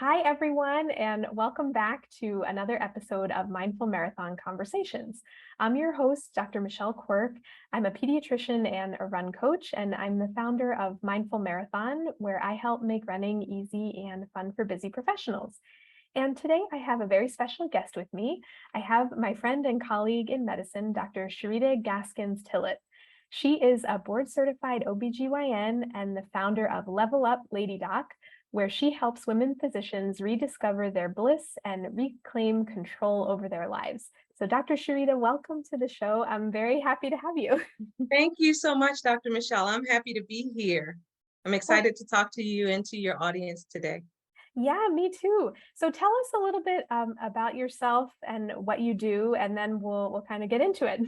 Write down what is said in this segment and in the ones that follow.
Hi, everyone, and welcome back to another episode of Mindful Marathon Conversations. I'm your host, Dr. Michelle Quirk. I'm a pediatrician and a run coach, and I'm the founder of Mindful Marathon, where I help make running easy and fun for busy professionals. And today I have a very special guest with me. I have my friend and colleague in medicine, Dr. Sherita Gaskins-Tillett. She is a board-certified OBGYN and the founder of Level Up Lady Doc, where she helps women physicians rediscover their bliss and reclaim control over their lives. So Dr. Sherita, welcome to the show. I'm very happy to have you. Thank you so much, Dr. Michelle. I'm happy to be here. I'm excited to talk to you and to your audience today. Yeah, me too. So tell us a little bit about yourself and what you do, and then we'll kind of get into it.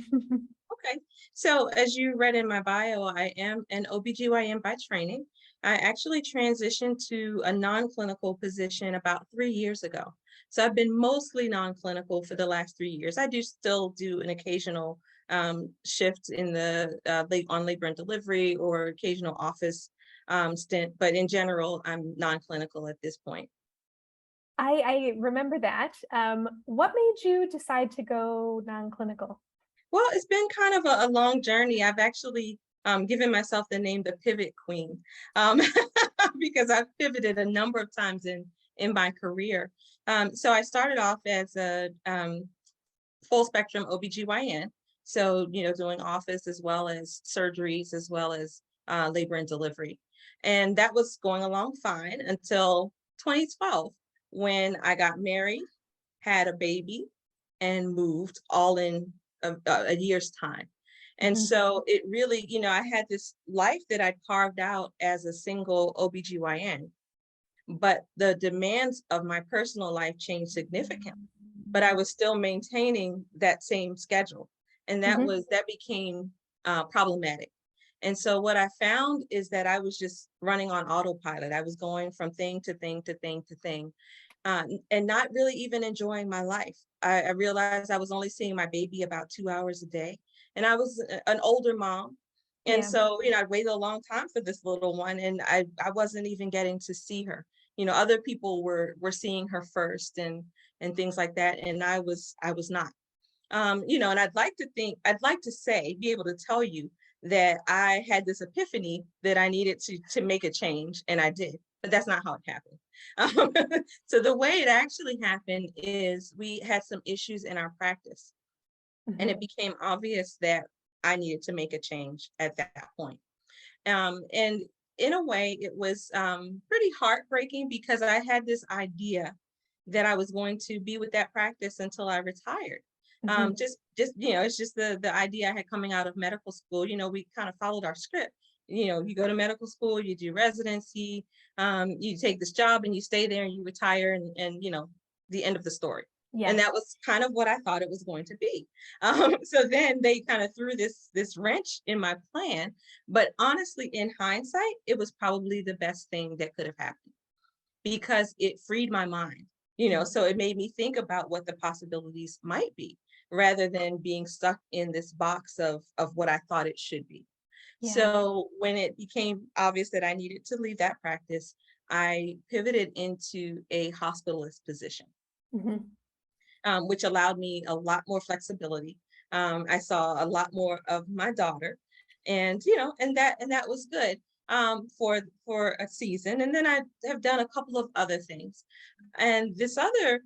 Okay. So as you read in my bio, I am an OBGYN by training. I actually transitioned to a non-clinical position about 3 years ago. So I've been mostly non-clinical for the last 3 years. I do still do an occasional shift in the on labor and delivery or occasional office stint, but in general, I'm non-clinical at this point. I remember that. What made you decide to go non-clinical? Well, it's been kind of a long journey. I've actually given myself the name the Pivot Queen um, because I've pivoted a number of times in my career. So I started off as a full spectrum OBGYN. So, doing office as well as surgeries, as well as labor and delivery. And that was going along fine until 2012 when I got married, had a baby, and moved all in a year's time. And Mhm. so it really, I had this life that I'd carved out as a single OBGYN, but the demands of my personal life changed significantly. But I was still maintaining that same schedule. And Mhm. that became problematic. And so what I found is that I was just running on autopilot. I was going from thing to thing to thing to thing, and not really even enjoying my life. I realized I was only seeing my baby about 2 hours a day, and I was an older mom. And Yeah. so, I'd waited a long time for this little one, and I wasn't even getting to see her. Other people were seeing her first and things like that, and I was not. And I'd like to say, be able to tell you that I had this epiphany that I needed to make a change, and I did, but that's not how it happened. Um, so the way it actually happened is we had some issues in our practice, and Mhm. it became obvious that I needed to make a change at that point. And in a way, it was pretty heartbreaking because I had this idea that I was going to be with that practice until I retired. Mhm. It's just the idea I had coming out of medical school. We kind of followed our script. You go to medical school, you do residency, you take this job and you stay there and you retire and the end of the story. And Yeah. that was kind of what I thought it was going to be. So then they kind of threw this wrench in my plan. But honestly, in hindsight, it was probably the best thing that could have happened because it freed my mind, so it made me think about what the possibilities might be rather than being stuck in this box of what I thought it should be. Yeah. So when it became obvious that I needed to leave that practice, I pivoted into a hospitalist position, Mhm. which allowed me a lot more flexibility. I saw a lot more of my daughter, and that was good for a season. And then I have done a couple of other things, and this other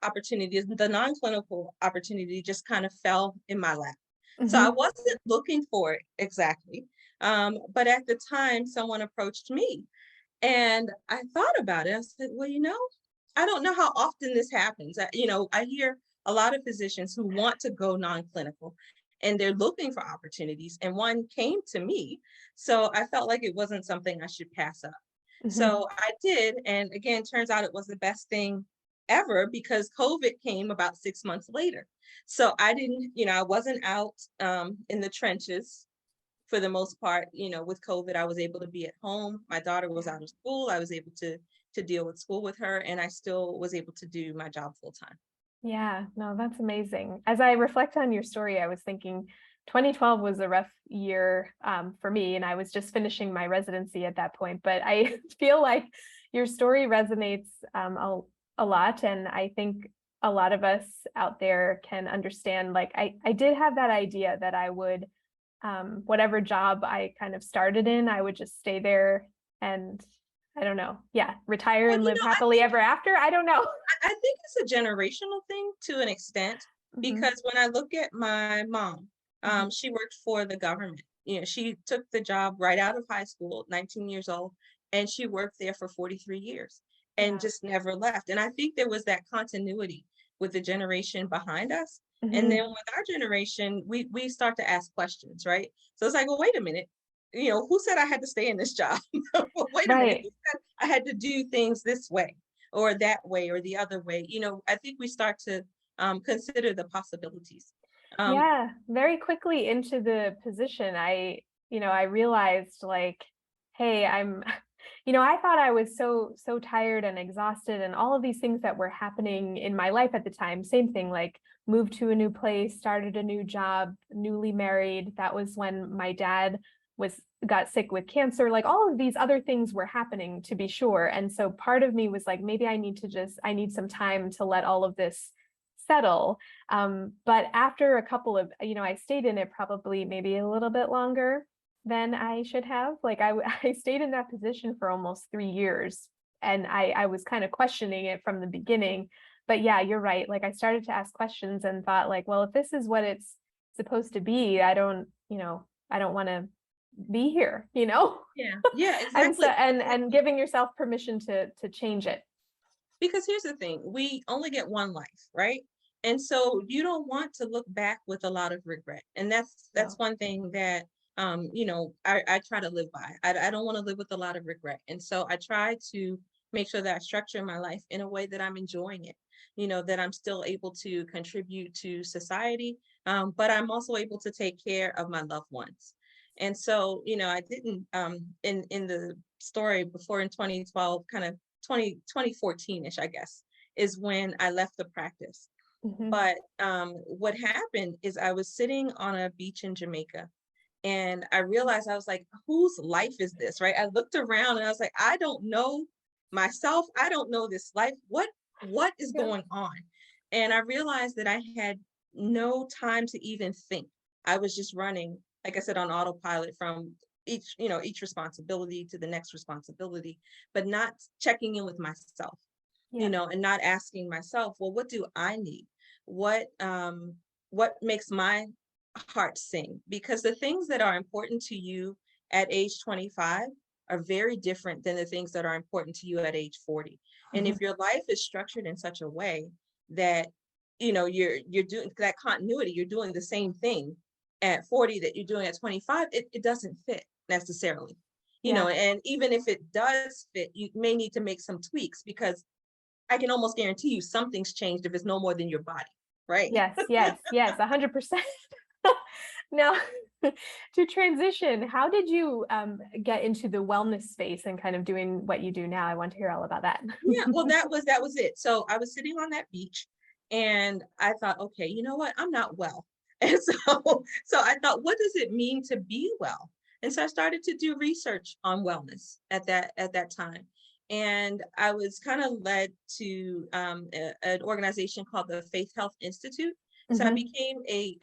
opportunity, the non-clinical opportunity, just kind of fell in my lap. So I Mhm. wasn't looking for it exactly, but at the time, someone approached me, and I thought about it. I said, well, I don't know how often this happens. I hear a lot of physicians who want to go non-clinical and they're looking for opportunities. And one came to me. So I felt like it wasn't something I should pass up. Mhm. So I did. And again, turns out it was the best thing ever because COVID came about 6 months later. So I didn't, I wasn't out in the trenches for the most part. With COVID, I was able to be at home. My daughter was Yeah. out of school. I was able to deal with school with her, and I still was able to do my job full time. Yeah, no, that's amazing. As I reflect on your story, I was thinking 2012 was a rough year for me, and I was just finishing my residency at that point. But I feel like Your story resonates a lot, and I think a lot of us out there can understand. Like I did have that idea that I would, whatever job I kind of started in, I would just stay there and I don't know, yeah, retire Well, and you live know, happily ever after. I don't know. I think it's a generational thing to an extent, Mhm, because when I look at my mom, mhm. she worked for the government. You know, she took the job right out of high school, 19 years old, and she worked there for 43 years and Wow. just never left. And I think there was that continuity with the generation behind us. And then Mhm. with our generation, we start to ask questions, right? So it's like, well, wait a minute. You know, who said I had to stay in this job? Well, wait a minute. Right. Who said I had to do things this way or that way or the other way? You know, I think we start to consider the possibilities. Um, Yeah, very quickly into the position, I realized like, hey, I thought I was so tired and exhausted and all of these things that were happening in my life at the time. Same thing, like moved to a new place, started a new job, newly married. That was when my dad was got sick with cancer. Like all of these other things were happening to be sure. And so part of me was like, maybe I need some time to let all of this settle. But after a couple of, I stayed in it probably maybe a little bit longer than I should have. Like I stayed in that position for almost 3 years, and I was kind of questioning it from the beginning. But yeah, you're right. Like I started to ask questions and thought like, well, if this is what it's supposed to be, I don't want to be here, yeah, yeah, and so exactly. and giving yourself permission to change it. Because here's the thing, we only get one life, right? And so you don't want to look back with a lot of regret. And that's No. one thing that I try to live by. I don't want to live with a lot of regret. And so I try to make sure that I structure my life in a way that I'm enjoying it, that I'm still able to contribute to society, but I'm also able to take care of my loved ones. And so, I didn't in the story before in 2012, kind of 2014ish, I guess, is when I left the practice. Mhm. But what happened is I was sitting on a beach in Jamaica, and I realized, I was like, whose life is this? Right. I looked around and I was like, I don't know myself. I don't know this life. What is Yeah. going on? And I realized that I had no time to even think. I was just running, like I said, on autopilot from each responsibility to the next responsibility, but not checking in with myself, Yeah. and not asking myself, well, what do I need? What makes my heart sing? Because the things that are important to you at age 25 are very different than the things that are important to you at age 40. And if your life is structured in such a way that you're doing that continuity, you're doing the same thing at 40 that you're doing at 25, it doesn't fit necessarily. Yeah. And even if it does fit, you may need to make some tweaks, because I can almost guarantee you something's changed if it's no more than your body, right? Yes, yes, yes, 100%. Now, to transition, how did you get into the wellness space and kind of doing what you do now? I want to hear all about that. Yeah, well, that was it. So I was sitting on that beach, and I thought, okay, you know what? I'm not well. And so I thought, what does it mean to be well? And so I started to do research on wellness at that time. And I was kind of led to an organization called the Faith Health Institute. So I Hmm. became a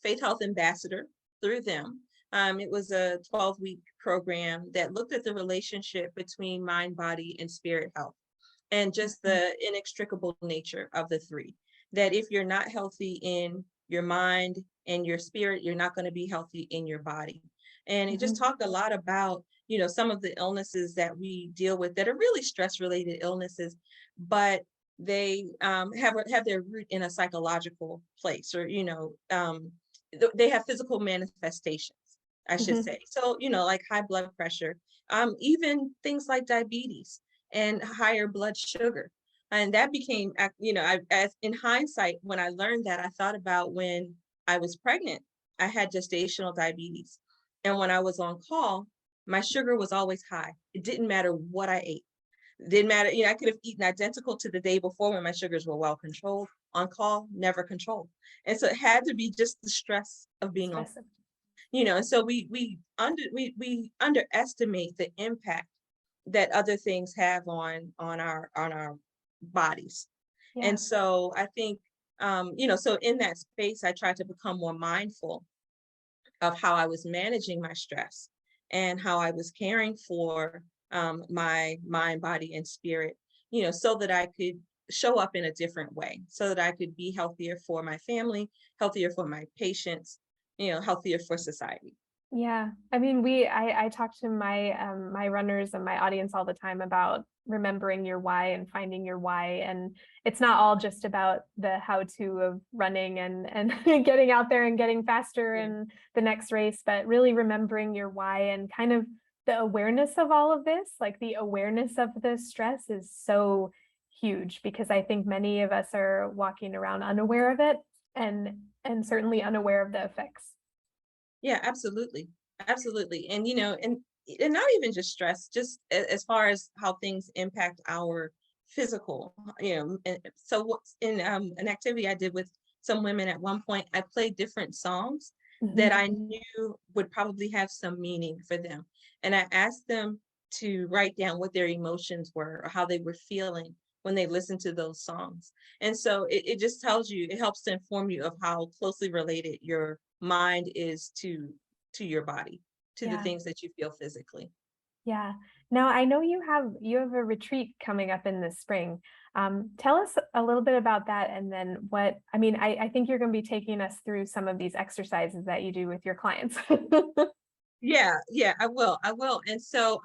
Faith Health ambassador through them. It was a 12-week program that looked at the relationship between mind, body, and spirit health, and just the inextricable nature of the three. That if you're not healthy in your mind and your spirit, you're not going to be healthy in your body. And it just Hmm. talked a lot about, some of the illnesses that we deal with that are really stress related illnesses, but they have their root in a psychological place, or, they have physical manifestations, I should Hmm. say. So, like high blood pressure, even things like diabetes and higher blood sugar. And that became, as in hindsight, when I learned that, I thought about when I was pregnant, I had gestational diabetes. And when I was on call, my sugar was always high. It didn't matter what I ate. It didn't matter, I could have eaten identical to the day before when my sugars were well controlled. On call, never controlled. And so it had to be just the stress of being on, Stress. and so we underestimate the impact that other things have on our bodies. Yeah. And so I think, so in that space, I tried to become more mindful of how I was managing my stress and how I was caring for my mind, body, and spirit, so that I could show up in a different way, so that I could be healthier for my family, healthier for my patients, healthier for society. Yeah. I mean, I talk to my runners and my audience all the time about remembering your why and finding your why. And it's not all just about the how-to of running and getting out there and getting faster Yeah. in the next race, but really remembering your why and kind of the awareness of all of this, like the awareness of the stress is so huge because I think many of us are walking around unaware of it and certainly unaware of the effects. Yeah, absolutely. Absolutely. And, and not even just stress, just as far as how things impact our physical, and so what's in an activity I did with some women at one point, I played different songs that Mhm. I knew would probably have some meaning for them. And I asked them to write down what their emotions were or how they were feeling when they listened to those songs. And so it just tells you, it helps to inform you of how closely related your mind is to your body, to the Yeah. things that you feel physically. Yeah. Now I know you have a retreat coming up in the spring. Tell us a little bit about that and then I think you're going to be taking us through some of these exercises that you do with your clients. Yeah, I will. And so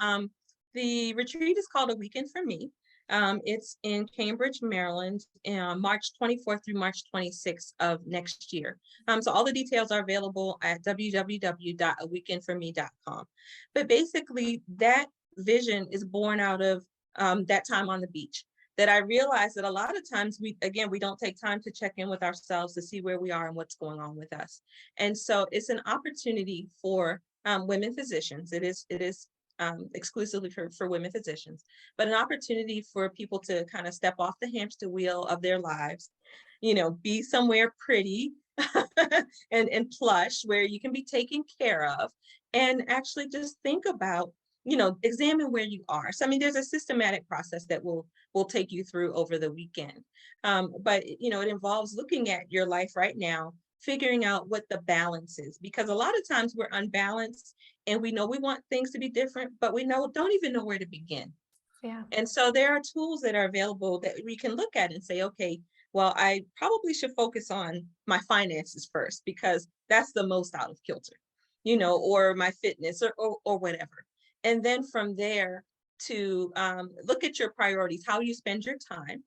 the retreat is called A Weekend for Me. It's in Cambridge, Maryland, March 24th through March 26th of next year. So all the details are available at www.aweekendforme.com. But basically, that vision is born out of that time on the beach. That I realized that a lot of times we don't take time to check in with ourselves to see where we are and what's going on with us. And so it's an opportunity for women physicians. It is exclusively for women physicians, but an opportunity for people to kind of step off the hamster wheel of their lives, be somewhere pretty and plush where you can be taken care of and actually just think about, examine where you are. So, I mean, there's a systematic process that will take you through over the weekend. But, it involves looking at your life right now, figuring out what the balance is, because a lot of times we're unbalanced and we know we want things to be different, but we don't even know where to begin. Yeah. And so there are tools that are available that we can look at and say, okay, well, I probably should focus on my finances first because that's the most out of kilter, or my fitness or whatever. And then from there to look at your priorities, how you spend your time.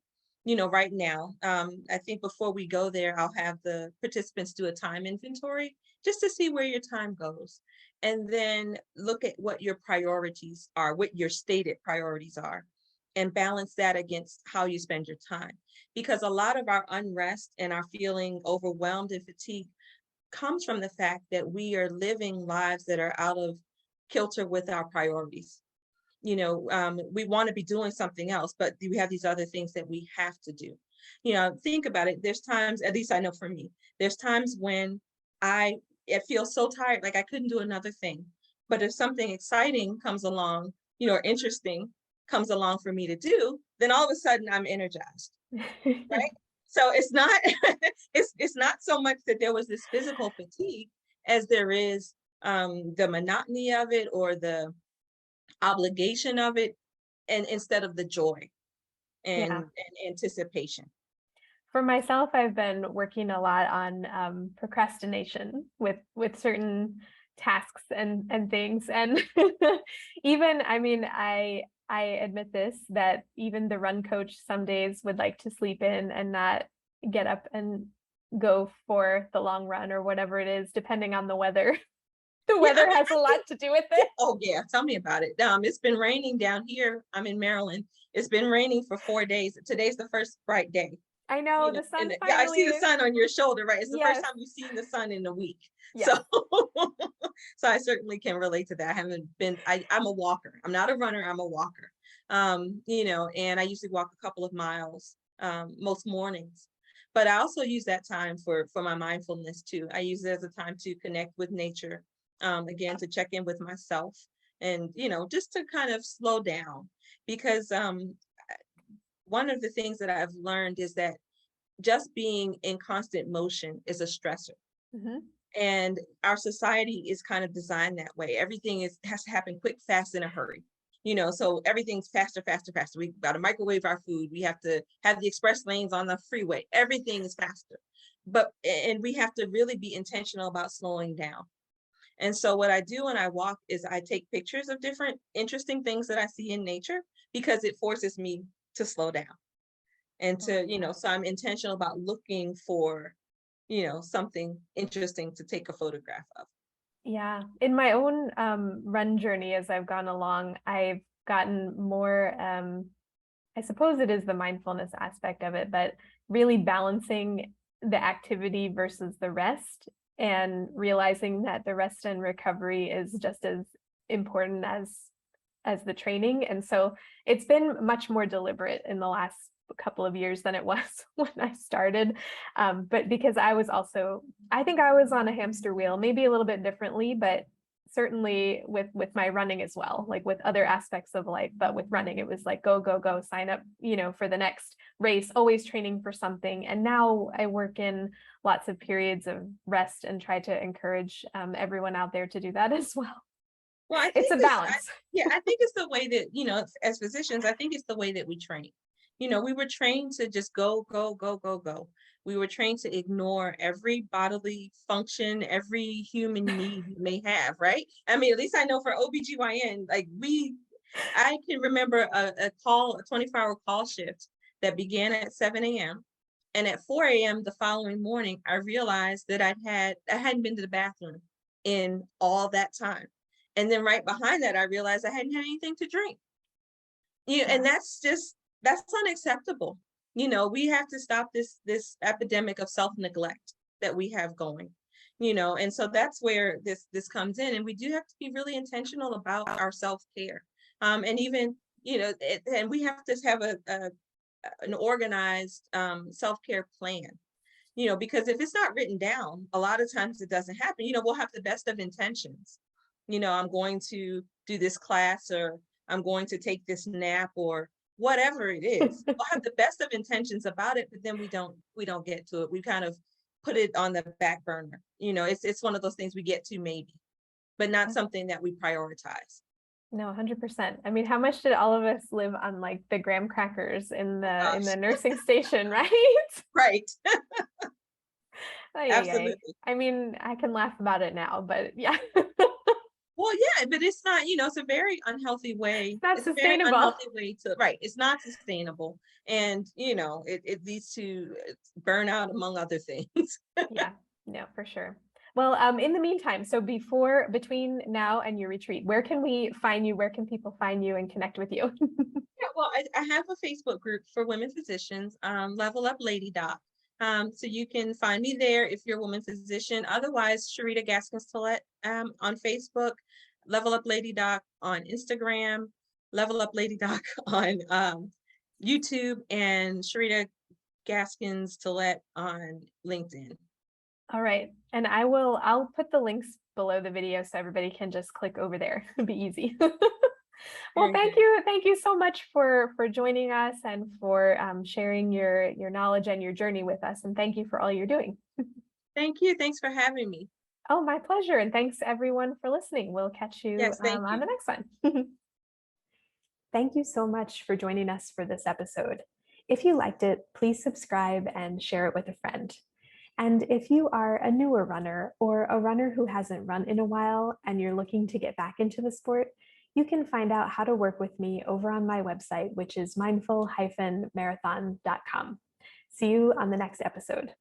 Right now, I think before we go there, I'll have the participants do a time inventory just to see where your time goes. And then look at what your priorities are, what your stated priorities are, and balance that against how you spend your time. Because a lot of our unrest and our feeling overwhelmed and fatigued comes from the fact that we are living lives that are out of kilter with our priorities. We want to be doing something else, but we have these other things that we have to do. Think about it. There's times, at least I know for me, there's times when I feel so tired, like I couldn't do another thing. But if something exciting comes along, or interesting comes along for me to do, then all of a sudden I'm energized, right? So it's not it's not so much that there was this physical fatigue as there is the monotony of it or the obligation of it, and instead of the joy Yeah. and anticipation. For myself, I've been working a lot on procrastination with certain tasks and things. And even, I mean, I admit this, that even the run coach some days would like to sleep in and not get up and go for the long run or whatever it is, depending on the weather. The Yeah, I weather mean, has a lot to do with it. oh yeah, tell me about it. It's been raining down here. I'm in Maryland. It's been raining for 4 days. Today's the first bright day. I know the And sun yeah, I see the finally. sun on your shoulder, right? It's the first Yes. time you've seen the sun in a week. So, Yes. so I certainly can relate to that. I haven't been, I'm a walker. I'm not a runner, I'm a walker. And I usually walk a couple of miles most mornings. But I also use that time for my mindfulness too. I use it as a time to connect with nature, again, to check in with myself and, just to kind of slow down, because one of the things that I've learned is that just being in constant motion is a stressor. Mhm. And our society is kind of designed that way. Everything has to happen quick, fast, in a hurry. So everything's faster, faster, faster. We got to microwave our food. We have to have the express lanes on the freeway. Everything is faster. And we have to really be intentional about slowing down. And so what I do when I walk is I take pictures of different interesting things that I see in nature, because it forces me to slow down and I to, like that. so I'm intentional about looking for, something interesting to take a photograph of. Yeah, in my own run journey as I've gone along, I've gotten more, I suppose it is the mindfulness aspect of it, but really balancing the activity versus the rest, and realizing that the rest and recovery is just as important as the training. And so it's been much more deliberate in the last couple of years than it was when I started. But because I think I was on a hamster wheel, maybe a little bit differently, but certainly with my running as well, like with other aspects of life. But with running, it was like, go, go, go, sign up, for the next race, always training for something. And now I work in lots of periods of rest and try to encourage everyone out there to do that as well. Well, I It's think a balance. yeah, I think it's the way that, as physicians, I think it's the way that we train. We were trained to just go, go, go, go, go. We were trained to ignore every bodily function, every human need we may have, right? I mean, at least I know for OBGYN, I can remember a 24-hour call shift that began at 7 a.m. And at 4 a.m. the following morning, I realized that I hadn't been to the bathroom in all that time. And then right behind that, I realized I hadn't had anything to drink. And that's unacceptable. We have to stop this epidemic of self-neglect that we have going. And so that's where this comes in. And we do have to be really intentional about our self-care. And even, and we have to have an organized self-care plan. Because if it's not written down, a lot of times it doesn't happen. We'll have the best of intentions. I'm going to do this class, or I'm going to take this nap, or whatever it is. We'll have the best of intentions about it, but then we don't get to it. We kind of put it on the back burner. It's one of those things we get to maybe, but not something that we prioritize. No, 100%. I mean, how much did all of us live on like the graham crackers in the nursing station, right? Right. Absolutely. I mean, I can laugh about it now, but yeah. Well, yeah, but it's not, it's a very unhealthy way. That's sustainable. A very unhealthy way right. It's not sustainable. And, it leads to burnout, among other things. Yeah, no, for sure. Well, in the meantime, so between now and your retreat, where can we find you? Where can people find you and connect with you? Yeah, well, I have a Facebook group for women physicians, Level Up Lady Doc. So you can find me there if you're a woman physician. Otherwise, Sherita Gaskins-Tillett on Facebook, Level Up Lady Doc on Instagram, Level Up Lady Doc on YouTube, and Sherita Gaskins-Tillett on LinkedIn. All right. And I'll put the links below the video so everybody can just click over there. It'll be easy. Well, thank you. Thank you so much for joining us and for sharing your knowledge and your journey with us. And thank you for all you're doing. Thank you. Thanks for having me. Oh, my pleasure. And thanks everyone for listening. We'll catch you on the next one. Thank you so much for joining us for this episode. If you liked it, please subscribe and share it with a friend. And if you are a newer runner or a runner who hasn't run in a while and you're looking to get back into the sport, you can find out how to work with me over on my website, which is mindful-marathon.com. See you on the next episode.